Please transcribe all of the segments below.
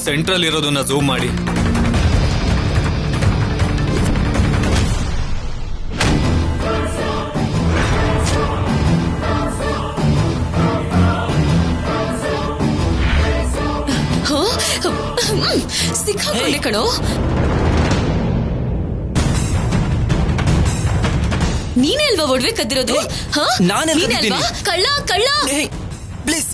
Central ಇರೋದನ್ನ zoom ಮಾಡಿ. ಸಿಕ್ಕಾಕೊಂಡೆ ಕಣೋ. ನೀನೇ ಅಲ್ವಾ ಒಡವೆ ಕದ್ದಿರೋದು? ಕಳ್ಳ ಕಳ್ಳ. ಪ್ಲೀಸ್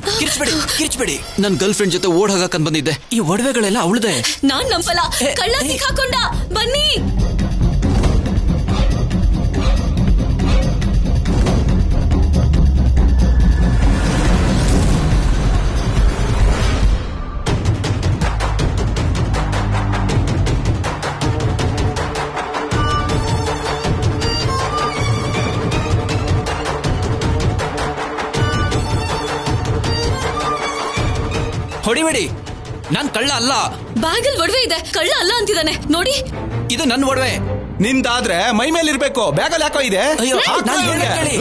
ಕಿರ್ಚ್ಬೇಡಿ. ನನ್ ಗರ್ಲ್ ಫ್ರೆಂಡ್ ಜೊತೆ ಓಡ್ ಹೋಗಕ್ ಬಂದಿದ್ದೆ. ಈ ಒಡವೆಗಳೆಲ್ಲ ಅವಳದೆ. ನಾನ್ ನಂಬಲ್ಲ. ಕಳ್ಳ ಸಿಕ್ಕಾಕೊಂಡ. ಬನ್ನಿ. ಹೊಡಿಬೇಡಿ, ನಾನ್ ಕಳ್ಳ ಅಲ್ಲ. ಬ್ಯಾಗಲ್ ಒಡವೆ ಇದೆ, ಕಳ್ಳ ಅಲ್ಲ ಅಂತಿದ್ದಾನೆ ನೋಡಿ. ಇದು ನನ್ ಒಡವೆ. ನಿಂದಾದ್ರೆ ಮೈ ಮೇಲೆ ಇರ್ಬೇಕು, ಬ್ಯಾಗಲ್ಲಿ ಯಾಕೋ ಇದೆ. ಅಯ್ಯೋ, ನಾನ್ ಹೇಳೋದ್ ಕೇಳಿ.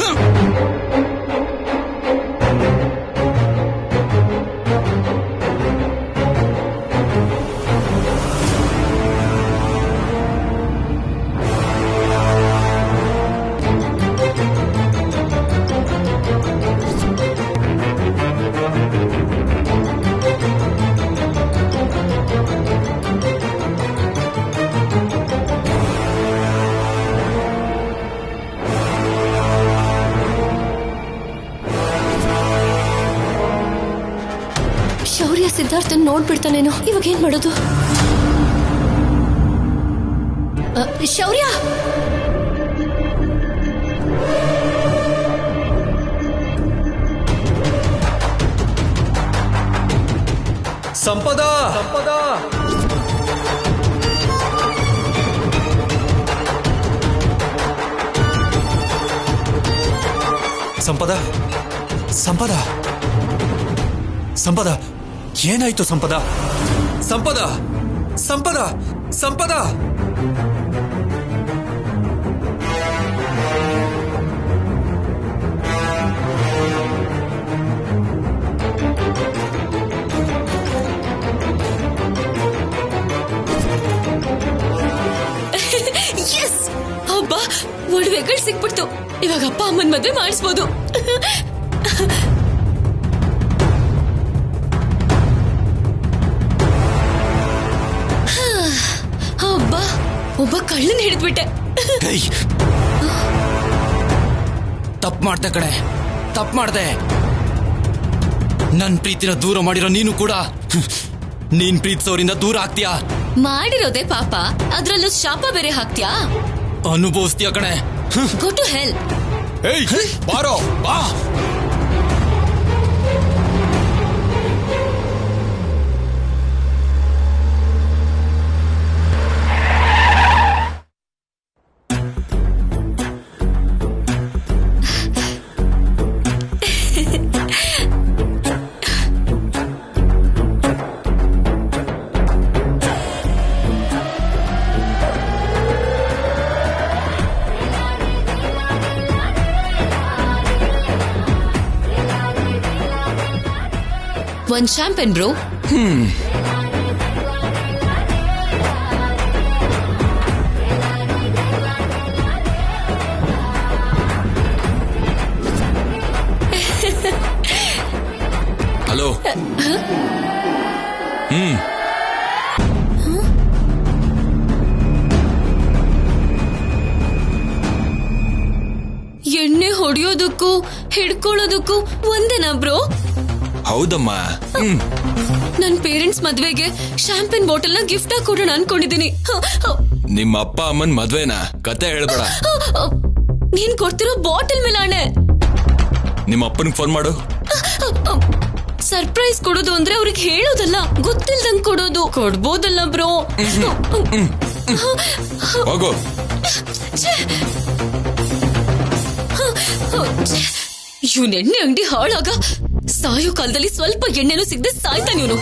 ಶೌರ್ಯ ಸಿದ್ಧಾರ್ಥನ್ ನೋಡ್ಬಿಡ್ತಾನೇನೋ. ಇವಾಗ ಏನ್ ಮಾಡೋದು? ಶೌರ್ಯ, ಸಂಪದ ಸಂಪದ ಸಂಪದ ಸಂಪದ ಏನಾಯ್ತು? ಸಂಪದ ಸಂಪದ ಸಂಪದ ಸಂಪದ ಎಸ್, ಹಬ್ಬ ಒಡವೆಗಳು ಸಿಕ್ಬಿಡ್ತು. ಇವಾಗ ಅಪ್ಪ ಅಮ್ಮನ್ ಮದ್ವೆ ಮಾಡಿಸ್ಬೋದು. ಒಬ್ಬ ಕಳ್ಳನ್ ಹಿಡಿದ್ಬಿಟ್ಟೆ. ತಪ್ಪು ಮಾಡ್ದೆ ಕಣೆ, ತಪ್ಪು ಮಾಡ್ದೆ. ನನ್ ಪ್ರೀತಿನ ದೂರ ಮಾಡಿರೋ ನೀನು ಕೂಡ ನೀನ್ ಪ್ರೀತಿಸೋರಿಂದ ದೂರ ಆಗ್ತೀಯಾ? ಮಾಡಿರೋದೇ ಪಾಪ, ಅದ್ರಲ್ಲೂ ಶಾಪ ಬೇರೆ ಹಾಕ್ತ್ಯಾ? ಅನುಭವಿಸ್ತೀಯ ಕಣೆ. Go to hell. ಬಾರೋ ಬಾ. One champagne, bro. ಹಲೋ. ಎಣ್ಣೆ ಹೊಡೆಯೋದಕ್ಕೂ ಹಿಡ್ಕೊಳ್ಳೋದಕ್ಕೂ ಒಂದೇನಾ ಬ್ರೋ? ಹೌದಮ್ಮ. ನನ್ ಪೇರೆಂಟ್ಸ್ ಮದ್ವೆಗೆ ಶಾಂಪೇನ್ ಬಾಟಲ್ ನ ಗಿಫ್ಟ್ ಆಗಿ ಕೊಡೋಣ ಅನ್ಕೊಂಡಿದೀನಿ. ನಿಮ್ಮ ಅಪ್ಪ ಅಮ್ಮನ್ ಮದ್ವೆನ ಕತೆ ಹೇಳ್ಬೇಡ. ನೀನ್ ಕೊಡ್ತಿರೋ ಬಾಟಲ್ ಮೇಲೆ ಆಣೆ. ನಿಮ್ಮ ಅಪ್ಪನಿಗೆ ಫೋನ್ ಮಾಡು. ಸರ್ಪ್ರೈಸ್ ಕೊಡೋದು ಅಂದ್ರೆ ಅವ್ರಿಗೆ ಹೇಳೋದಲ್ಲ, ಗೊತ್ತಿಲ್ದಂಗ್ ಕೊಡೋದು. ಕೊಡ್ಬೋದಲ್ಲ ಬ್ರೋ? ಹೋಗು. ಇವ್ನ ಎಣ್ಣೆ ಅಂಗಡಿ ಹಾಳಾಗ ಸಾಯೋ ಕಾಲದಲ್ಲಿ ಸ್ವಲ್ಪ ಎಣ್ಣೆನೂ ಸಿಗದೆ ಸಾಯ್ತಾನೆ ಇವನು.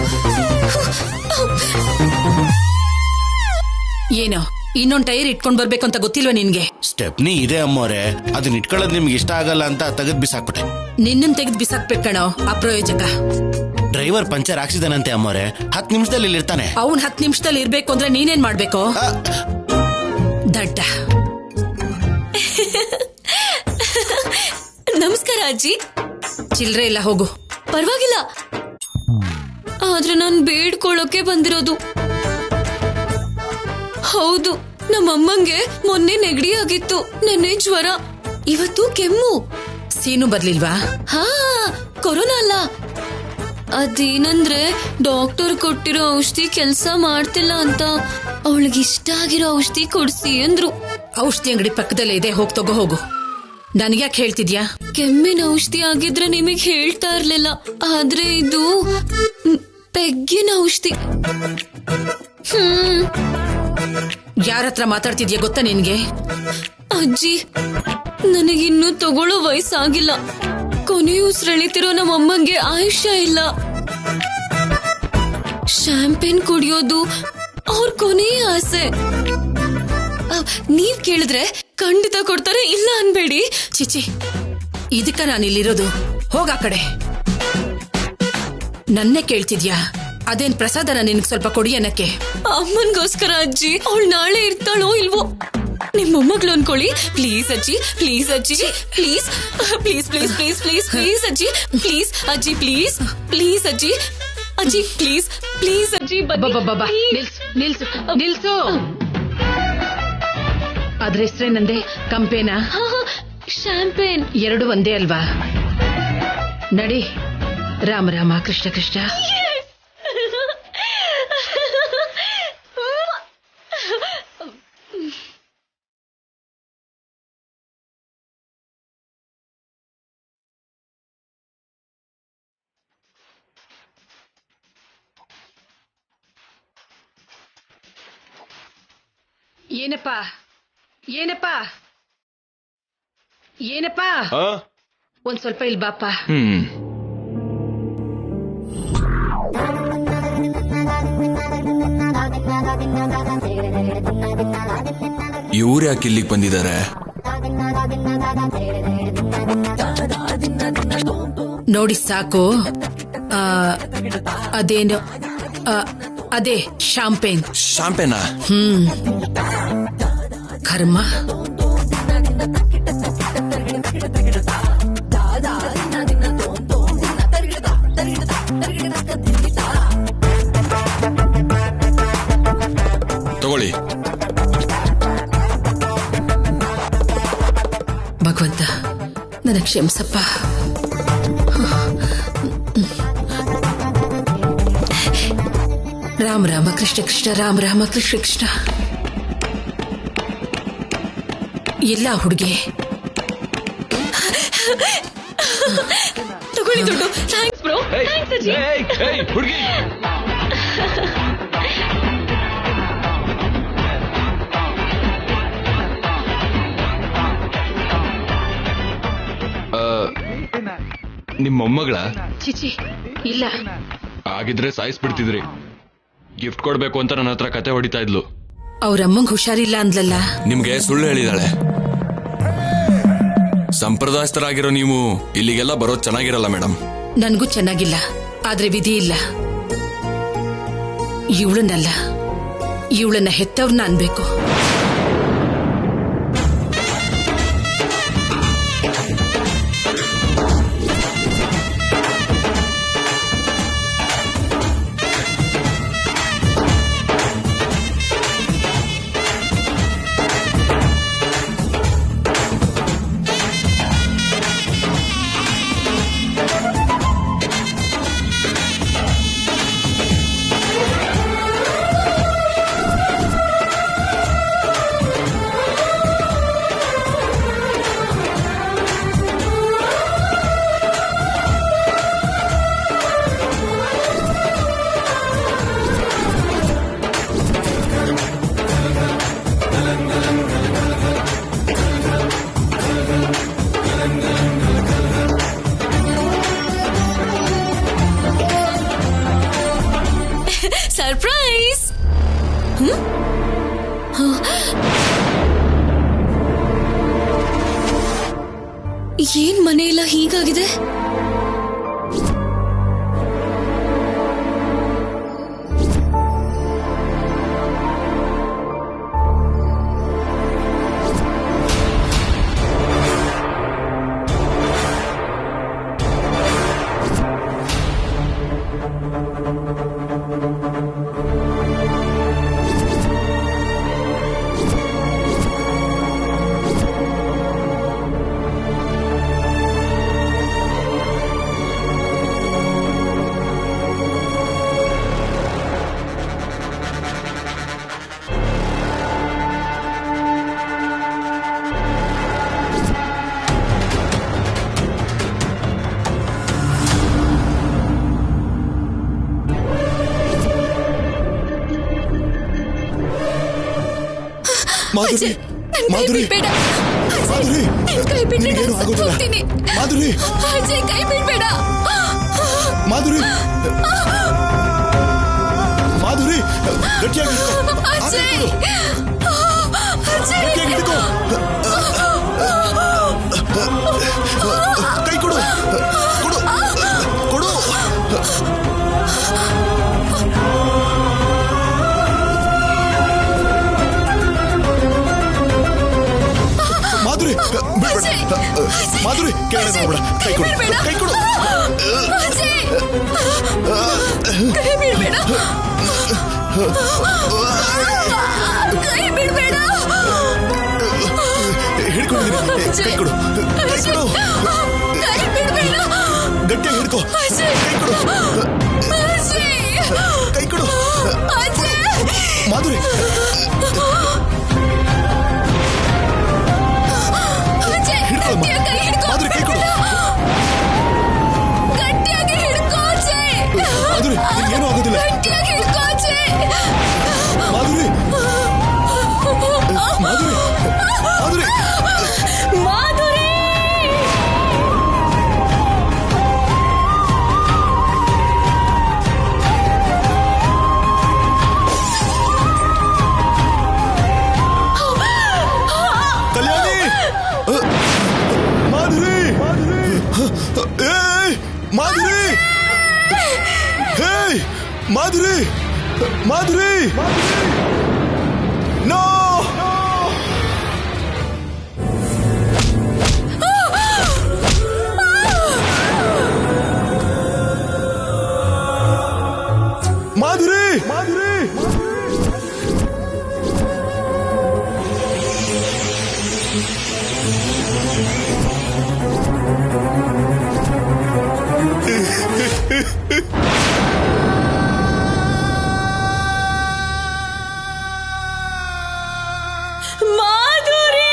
ಏನೋ ಇನ್ನೊಂದ್ ಟೈರ್ ಇಟ್ಕೊಂಡ್ ಬರ್ಬೇಕು ಅಂತ ಗೊತ್ತಿಲ್ವಾ ನಿನ್ಗೆ? ಸ್ಟೆಪ್ನಿ ಇದೆ ಅಮ್ಮೋರೆ, ಅದನ್ನ ಇಟ್ಕೊಳ್ಳೋದು ನಿಮ್ಗೆ ಇಷ್ಟ ಆಗಲ್ಲ ಅಂತ ತೆಗೆದ್ ಬಿಸಾಕ್ಬಿಟ್ಟೆ. ನಿನ್ನನ್ ತೆಗೆದ್ ಬಿಸಾಕ್ಬೇಕು ಕಣೋ ಅಪ್ರಯೋಜಕ. Driver puncture ಹಾಕ್ಸಿದಾನಂತೆ ಅಮ್ಮೋರೆ. 10 ನಿಮಿಷದಲ್ಲಿ ಇಲ್ಲಿ ಇರ್ತಾನೆ. ಅವ್ನ್ 10 ನಿಮಿಷದಲ್ಲಿ ಇರ್ಬೇಕು ಅಂದ್ರೆ ನೀನೇನ್ ಮಾಡ್ಬೇಕು? ದಡ್ಡ. ನಮಸ್ಕಾರ ಅಜ್ಜಿ. ಚಿಲ್ರೆ ಇಲ್ಲ, ಹೋಗು. ಪರವಾಗಿಲ್ಲ, ಆದ್ರೆ ನಾನ್ ಬೇಡ್ಕೊಳ್ಳೋಕೆ ಬಂದಿರೋದು. ಹೌದು, ನಮ್ಮಮ್ಮಂಗೆ ಮೊನ್ನೆ ನೆಗಡಿ ಆಗಿತ್ತು, ನೆನ್ನೆ ಜ್ವರ, ಇವತ್ತು ಕೆಮ್ಮು. ಸೀನು ಬರ್ಲಿಲ್ವಾ? ಹಾ, ಕೊರೋನಾ ಅಲ್ಲ. ಅದೇನಂದ್ರೆ ಡಾಕ್ಟರ್ ಕೊಟ್ಟಿರೋ ಔಷಧಿ ಕೆಲ್ಸ ಮಾಡ್ತಿಲ್ಲ ಅಂತ ಅವಳಿಗಿಷ್ಟ ಆಗಿರೋ ಔಷಧಿ ಕೊಡ್ಸಿ ಅಂದ್ರು. ಔಷಧಿ ಅಂಗಡಿ ಪಕ್ಕದಲ್ಲೇ ಇದೆ, ಹೋಗ್ ತಗೋ ಹೋಗು. ನನಗ್ಯಾಕೆ ಹೇಳ್ತಿದ್ಯಾ? ಕೆಮ್ಮಿನ ಔಷಧಿ ಆಗಿದ್ರೆ ನಿಮಗ್ ಹೇಳ್ತಾ ಇರ್ಲಿಲ್ಲ, ಆದ್ರೆ ಇದು ಪೆಗ್ಗಿನ ಔಷಧಿ. ಯಾರ ಹತ್ರ ಮಾತಾಡ್ತಿದ್ಯಾ ಗೊತ್ತಾ ನಿನ್ಗೆ? ಅಜ್ಜಿ, ನನಗಿನ್ನೂ ತಗೊಳ್ಳೋ ವಯಸ್ಸಾಗಿಲ್ಲ. ಕೊನೆಯೂ ಉಸಿರೆಳಿತಿರೋ ನಮ್ಮಮ್ಮಂಗೆ ಆಯುಷ್ಯ ಇಲ್ಲ. ಶಾಂಪೇನ್ ಕುಡಿಯೋದು ಅವ್ರ ಕೊನೆಯ ಆಸೆ. ನೀವ್ ಕೇಳಿದ್ರೆ ಖಂಡಿತ ಕೊಡ್ತಾರೆ, ಇಲ್ಲ ಅನ್ಬೇಡಿ. ಚಿಚಿ, ಇದಕ್ಕ ನಾನಿಲ್ಲಿರೋದು. ಹೋಗ ಕಡೆ. ನನ್ನೇ ಕೇಳ್ತಿದ್ಯಾ? ಅದೇನ್ ಪ್ರಸಾದನ ನಿನ್ಗ್ ಸ್ವಲ್ಪ ಕೊಡಿ ಅನ್ನಕ್ಕೆ? ಅಮ್ಮನ್ಗೋಸ್ಕರ ಅಜ್ಜಿ. ಅವಳು ನಾಳೆ ಇರ್ತಾಳೋ ಇಲ್ವೋ, ನಿಮ್ ಮೊಮ್ಮಗಳು ಅನ್ಕೊಳ್ಳಿ. ಪ್ಲೀಸ್ ಅಜ್ಜಿ, ಪ್ಲೀಸ್ ಅಜ್ಜಿ, please please please please please please ಅಜ್ಜಿ, ಪ್ಲೀಸ್ ಅಜ್ಜಿ, ಪ್ಲೀಸ್ ಪ್ಲೀಸ್ ಅಜ್ಜಿ, ಅಜ್ಜಿ ಪ್ಲೀಸ್ ಪ್ಲೀಸ್ ಅಜ್ಜಿ. ನಿಲ್ಸು. ಅದ್ರ ಹೆಸ್ರೇನಂದೆ? ಕಂಪೇನಾ? ಶಾಂಪೇನ್. ಎರಡು ಒಂದೇ ಅಲ್ವಾ? ನಡಿ. ರಾಮ ರಾಮ ಕೃಷ್ಣ ಕೃಷ್ಣ. ಏನಪ್ಪಾ ಏನಪ್ಪಾ ಏನಪ್ಪಾ? ಒಂದ್ ಸ್ವಲ್ಪ ಇಲ್ಲಿ ಬಾಪ. ಇವ್ರು ಯಾಕೆ ಇಲ್ಲಿಗೆ ಬಂದಿದ್ದಾರೆ? ನೋಡಿ ಸಾಕು. ಅದೇನು ಅದೇ ಶಾಂಪೇನ್. ಶಾಂಪೇನಾ? ಕರ್ಮ. ತಗೊಳ್ಳಿ. ಭಗವಂತ, ನನಗೆ ಕ್ಷಮಿಸಪ್ಪ. ರಾಮ ರಾಮ ಕೃಷ್ಣ ಕೃಷ್ಣ, ರಾಮ ರಾಮ ಕೃಷ್ಣ ಕೃಷ್ಣ. ಇಲ್ಲ ಹುಡುಗಿ, ತಗೊಳ್ಳಿ ದುಡ್ಡು. Thanks bro. ಥ್ಯಾಂಕ್ಸ್ ಅಜ್ಜಿ. ಹುಡುಗಿ, ನಿಮ್ಮ ಮೊಮ್ಮಗಳ? ಚಿಚಿ ಇಲ್ಲ. ಆಗಿದ್ರೆ ಸಾಯಿಸ್ಬಿಡ್ತಿದ್ರಿ. ಗಿಫ್ಟ್ ಕೊಡ್ಬೇಕು ಅಂತ ನನ್ನ ಹತ್ರ ಕತೆ ಹೊಡಿತಾ ಇದ್ಲು. ಅವ್ರಮ್ಮಂಗ್ ಹುಷಾರಿಲ್ಲ ಅಂದ್ಲಲ್ಲ. ನಿಮ್ಗೆ ಸುಳ್ಳು ಹೇಳಿದಾಳೆ. ಸಂಪ್ರದಾಯಸ್ಥರಾಗಿರೋ ನೀವು ಇಲ್ಲಿಗೆಲ್ಲ ಬರೋದು ಚೆನ್ನಾಗಿರಲ್ಲ ಮೇಡಮ್. ನನ್ಗೂ ಚೆನ್ನಾಗಿಲ್ಲ, ಆದ್ರೆ ವಿಧಿ ಇಲ್ಲ. ಇವಳನ್ನ ಹೆತ್ತವ್ರನ್ನ ಅನ್ಬೇಕು. ಸರ್ಪ್ರೈಸ್. ಏನ್ ಮನೆಯೆಲ್ಲ ಹೀಗಾಗಿದೆ? ಮಾಧುರಿ, ನನ್ ಕೈ ಮಾಧುರಿ, ಬಿಡ್ಬೇಡ. ಅಜಯ್, ಮಾಧುರಿ, ನನ್ ಕೈ ಬಿಟ್ರೆ ನಿನಗೇನು ನಾನು ಆಗೋದಿಲ್ಲ. ಸತ್ತೋಗ್ತೀನಿ. ಮಾಧುರಿ, ಅಜಯ್, ಕೈ ಬಿಡ್ಬೇಡ. ಮಾಧುರಿ, ಮಾಧುರಿ, ಗಟ್ಟಿಯಾಗಿ ಹಿಡ್ಕೊ. ಅಜಯ್, ಅಜಯ್, ಗಟ್ಟಿಯಾಗಿ ಹಿಡ್ಕೊ. ಕೈ ಕೊಡು, ಕೊಡು, ಕೊಡು. ಮಾಧುರಿ, ಬಿಡ್ಬೇಡ. ಮಾಧುರಿ, ಕೆಳಗೆ ನೋಡ್ಬೇಡ. ಕೈ ಕೊಡು, ಕೈ ಕೊಡು. ಅಜಯ್, ಕೈ ಬಿಡ್ಬೇಡ. ಕೈ ಬಿಡ್ಬೇಡ. ಹಿಡ್ಕೊಂಡಿದ್ದೀನಿ. ಕೈ ಕೊಡು, ಕೈ ಕೊಡು. ಕೈ ಬಿಡ್ಬೇಡ. ಗಟ್ಟಿಯಾಗಿ ಹಿಡ್ಕೊ. ಅಜಯ್, ಕೈ ಕೊಡು, ಅಜಯ್, ಕೈ ಕೊಡು. ಅಜಯ್. ಮಾಧುರಿ, ಅಜಯ್, ಹಿಡ್ಕೊ. ಗಟ್ಟಿಯಾಗಿ ಕೈ ಹಿಡ್ಕೊ. ಮಾಧುರಿ, ಕೈ ಕೊಡು. ಗಟ್ಟಿಯಾಗಿ ಹಿಡ್ಕೊ ಅಜಯ್. ಮಾಧುರಿ, ನಿನಗೇನು ಆಗೋದಿಲ್ಲ. ಗಟ್ಟಿಯಾಗಿ ಹಿಡ್ಕೊ ಅಜಯ್. ಮಾಧುರಿ, ಮಾಧುರಿ, ಮಾಧುರಿ. ಮಾಧುರಿ. ಕಲ್ಯಾಣಿ, ಮಾಧುರಿ, ಏಯ್, ಮಾಧುರಿ, ಹೇಯ್, ಮಾಧುರಿ, ಮಾಧುರಿ, ನೋ. ಮಾಧುರಿ, ಮಾಧುರಿ. ಮಾಧುರಿ.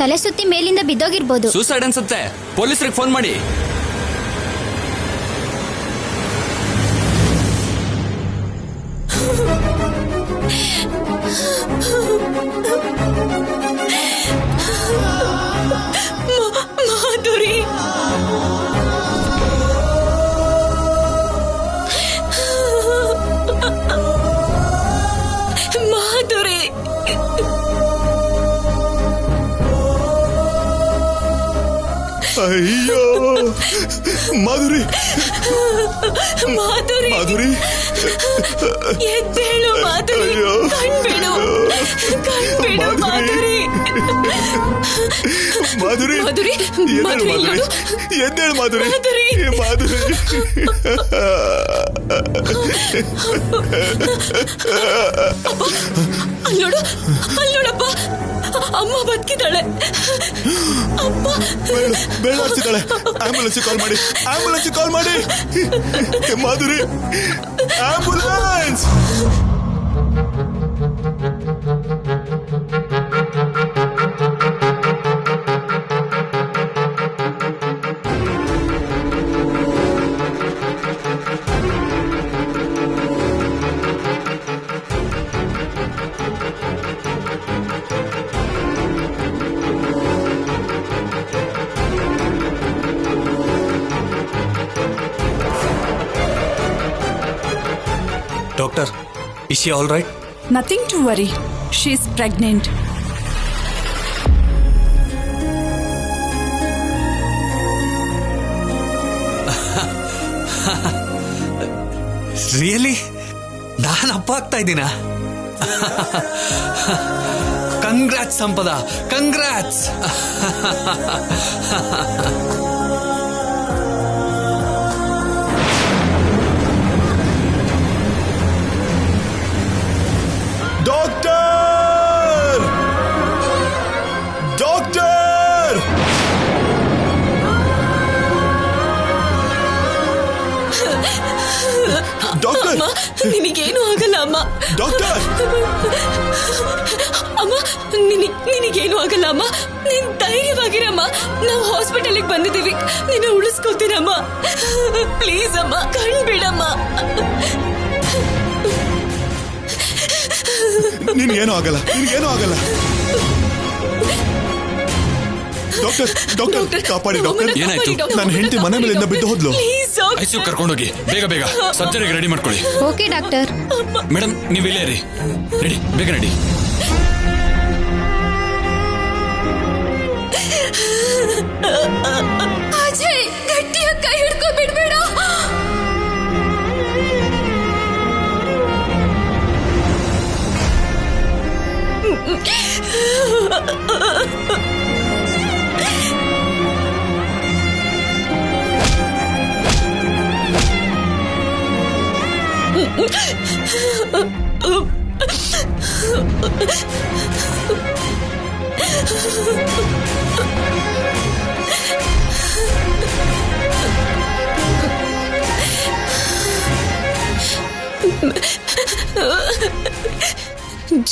ತಲೆ ಸುತ್ತಿ ಮೇಲಿಂದ ಬಿದ್ದೋಗಿರ್ಬೋದು. ಸೂಸೈಡ್ ಅನ್ಸುತ್ತೆ. ಪೊಲೀಸರಿಗೆ ಫೋನ್ ಮಾಡಿ. ಮಾಧುರಿ. ಮಾಧುರಿ. ಅಯ್ಯೋ, ಮಾಧುರಿ, ಮಾಧುರಿ. ಮಾಧುರಿ. ಎದ್ದೇಳು ಮಾಧುರಿ. ಅಯ್ಯೋ. ಕಣ್ಬಿಡು, ಕಣ್ಬಿಡು ಮಾಧುರಿ. ಮಾಧುರಿ, ಮಾಧುರಿ, ಎದ್ದೇಳು ಮಾಧುರಿ, ಮಾಧುರಿ, ನೋಡು. ಎದ್ದೇಳು ಮಾಧುರಿ. ಮಾಧುರಿ. ಏ, ಮಾಧುರಿ. ಅಲ್ಲೋಡು, ಅಲ್ಲೋಡಪ್ಪ, ಅಮ್ಮ ಬದುಕಿದ್ದಾಳೆ. ಅಪ್ಪ ಬೇಡ ಹಚ್ಚಿದ್ದಾಳೆ. ಆಂಬುಲೆನ್ಸ್ ಕಾಲ್ ಮಾಡಿ, ಆಂಬುಲೆನ್ಸ್ ಕಾಲ್ ಮಾಡಿ. Madhuri, ambulance. Doctor, is she all right? Nothing to worry. She's pregnant. Really ನಾನು ಅಪ್ಪ ಆಗ್ತಾ ಇದ್ದೀನ? ಕಂಗ್ರಾಟ್ಸ್ ಸಂಪದ, ಕಂಗ್ರಾಟ್ಸ್. ಡಾಕ್ಟರ್, ಡಾಕ್ಟರ್, ಡಾಕ್ಟರ್, ಅಮ್ಮ ನಿನಗೇನು ಆಗಲ್ಲ ಅಮ್ಮ. ಡಾಕ್ಟರ್, ಅಮ್ಮ ನಿನಗೇನು ಆಗಲ್ಲ ಅಮ್ಮ. ನೀನ್ ಧೈರ್ಯವಾಗಿರಮ್ಮ. ನಾವು ಹಾಸ್ಪಿಟಲ್ಗೆ ಬಂದಿದ್ದೀವಿ, ನಿನ್ನ ಉಳಿಸ್ಕೊತೀರಮ್ಮ. ಪ್ಲೀಸ್ ಅಮ್ಮ, ಕಣ್ ಬಿಡಮ್ಮ. ನಿನ್ಗೇನು ಆಗಲ್ಲ, ನಿನ್ಗೇನು ಆಗಲ್ಲ. ಡಾಕ್ಟರ್, ಡಾಕ್ಟರ್, ಕಾಪಾಡಿ ಡಾಕ್ಟರ್. ಏನಾಯ್ತು? ನನ್ನ ಹೆಂಡತಿ ಮನೆ ಮೇಲಿಂದ ಬಿದ್ದು ಹೋದ್ಲು. ಐಸಿಯು ಕರ್ಕೊಂಡೋಗಿ ಬೇಗ ಬೇಗ ಸರ್ಜರಿಗೆ ರೆಡಿ ಮಾಡ್ಕೊಳ್ಳಿ. Okay doctor. ಮೇಡಮ್ ನೀವು ಇಲ್ಲೇ ರೀ. ರೆಡಿ, ಬೇಗ ರೆಡಿ. ಅಜಯ್, ಗಟ್ಟಿಯಾಗಿ ಕೈ ಹಿಡ್ಕೊ ಬಿಡ್ಬೇಡ.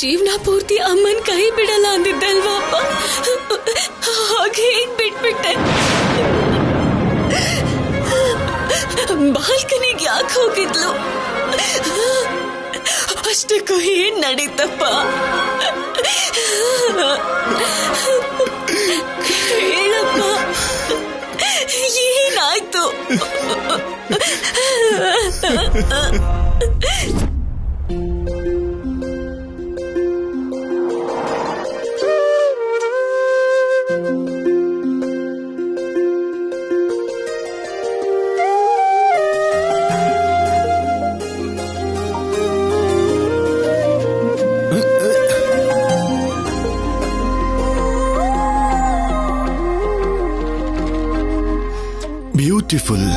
ಜೀವನ ಪೂರ್ತಿ ಅಮ್ಮನ್ ಕೈ ಬಿಡಲ್ಲ ಅಂದಿದ್ದಲ್ವಾ ಅಪ್ಪ? ಹಾಗೆ ಹೇಗ್ ಬಿಟ್ಬಿಟ್ಟೆ? ಬಾಲ್ಕನಿಗೆ ಯಾಕೆ ಹೋಗಿದ್ಲು? ಅಷ್ಟಕ್ಕೂ ಏನ್ ನಡೀತಪ್ಪ? ಹೇಳಪ್ಪ, ಏನಾಯ್ತು? ಬ್ಯೂಟಿಫುಲ್.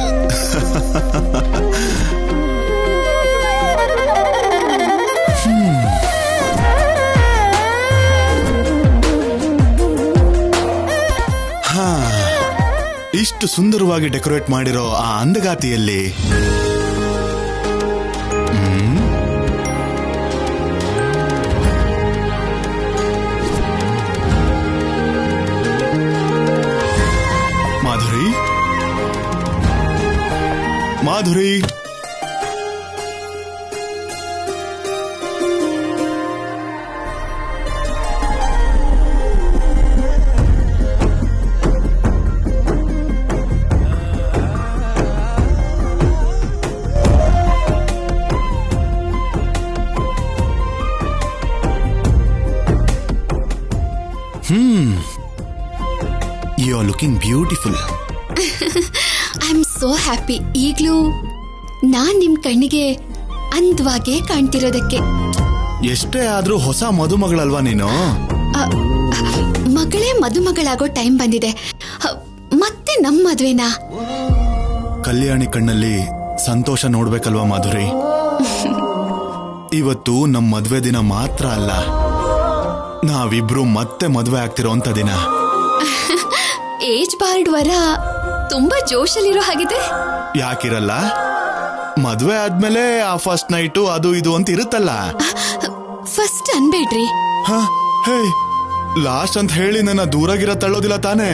ಇಷ್ಟು ಸುಂದರವಾಗಿ ಡೆಕೋರೇಟ್ ಮಾಡಿರೋ ಆ ಅಂದಗಾತಿಯಲ್ಲಿ Madhuri, Madhuri, you are looking beautiful. I am so happy. ಈಗ್ಲೂ ನಾನ್ ನಿಮ್ ಕಣ್ಣಿಗೆ ಅಂದವಾಗೆ ಕಾಣ್ತಿರೋದಕ್ಕೆ. ಎಷ್ಟೇ ಆದ್ರೂ ಹೊಸ ಮದುಮಗಳಲ್ವಾ ನೀನು? ಮಗಳೇ ಮದುಮಗಳಾಗೋ ಟೈಮ್ ಬಂದಿದೆ. ಮತ್ತೆ ನಮ್ ಮದ್ವೆನಾ? ಕಲ್ಯಾಣಿ ಕಣ್ಣಲ್ಲಿ ಸಂತೋಷ ನೋಡ್ಬೇಕಲ್ವಾ ಮಾಧುರಿ? ಇವತ್ತು ನಮ್ ಮದ್ವೆ ದಿನ ಮಾತ್ರ ಅಲ್ಲ, ನಾವಿಬ್ರು ಮತ್ತೆ ಮದ್ವೆ ಆಗ್ತಿರೋಂತ ದಿನ. ಏಜ್ ಬಾರ್ಡ್ ವರ ತುಂಬಾ ಜೋಶಲ್ಲಿರೋ ಹಾಗಿದೆ. ಯಾಕಿರಲ್ಲ? ಮದ್ವೆ ಆದ್ಮೇಲೆ ಆ ಫಸ್ಟ್ ನೈಟು ಅದು ಇದು ಅಂತ ಇರುತ್ತಲ್ಲ. ಫಸ್ಟ್ ಅನ್ಬೇಡ್ರಿ. ಹೇ, ಲಾಸ್ಟ್ ಅಂತ ಹೇಳಿ ನನ್ನ ದೂರಾಗಿರೋ ತಳ್ಳೋದಿಲ್ಲ ತಾನೇ?